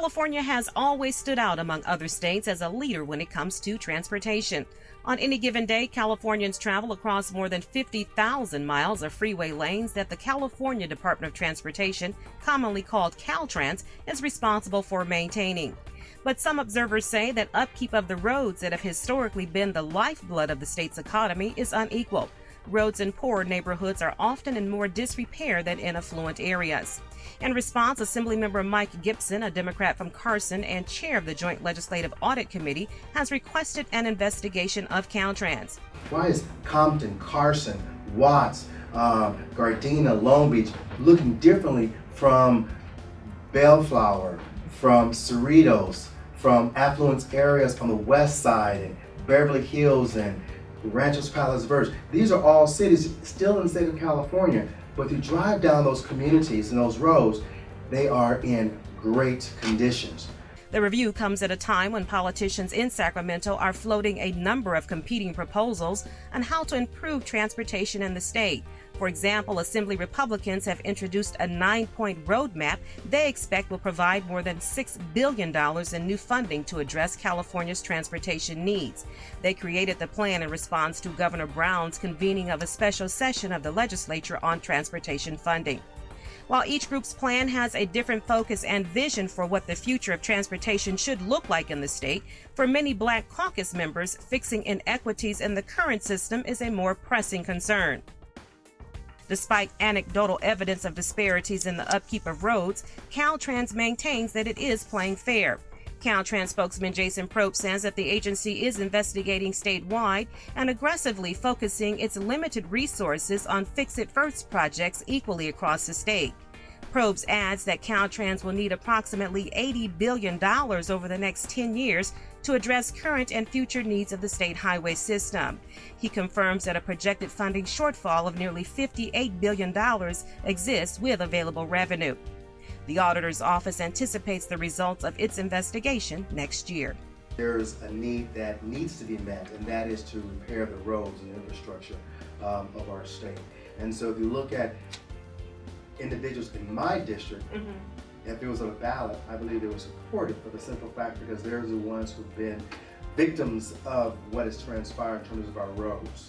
California has always stood out among other states as a leader when it comes to transportation. On any given day, Californians travel across more than 50,000 miles of freeway lanes that the California Department of Transportation, commonly called CalTrans, is responsible for maintaining. But some observers say that upkeep of the roads that have historically been the lifeblood of the state's economy is unequal. Roads in poorer neighborhoods are often in more disrepair than in affluent areas. In response, Assemblymember Mike Gibson, a Democrat from Carson and chair of the Joint Legislative Audit Committee, has requested an investigation of CalTrans. Why is Compton, Carson, Watts, Gardena, Long Beach looking differently from Bellflower, from Cerritos, from affluent areas on the west side, and Beverly Hills and Ranchos Palos Verdes? These are all cities still in the state of California, but if you drive down those communities and those roads, they are in great conditions. The review comes at a time when politicians in Sacramento are floating a number of competing proposals on how to improve transportation in the state. For example, Assembly Republicans have introduced a 9-point roadmap they expect will provide more than $6 billion in new funding to address California's transportation needs. They created the plan in response to Governor Brown's convening of a special session of the legislature on transportation funding. While each group's plan has a different focus and vision for what the future of transportation should look like in the state, for many Black Caucus members, fixing inequities in the current system is a more pressing concern. Despite anecdotal evidence of disparities in the upkeep of roads, CalTrans maintains that it is playing fair. CalTrans spokesman Jason Probst says that the agency is investigating statewide and aggressively focusing its limited resources on fix-it-first projects equally across the state. Probst adds that CalTrans will need approximately $80 billion over the next 10 years to address current and future needs of the state highway system. He confirms that a projected funding shortfall of nearly $58 billion exists with available revenue. The auditor's office anticipates the results of its investigation next year. There's a need that needs to be met, and that is to repair the roads and infrastructure of our state. And so if you look at individuals in my district, if there was a ballot, I believe they would support it for the simple fact because they're the ones who've been victims of what has transpired in terms of our roads.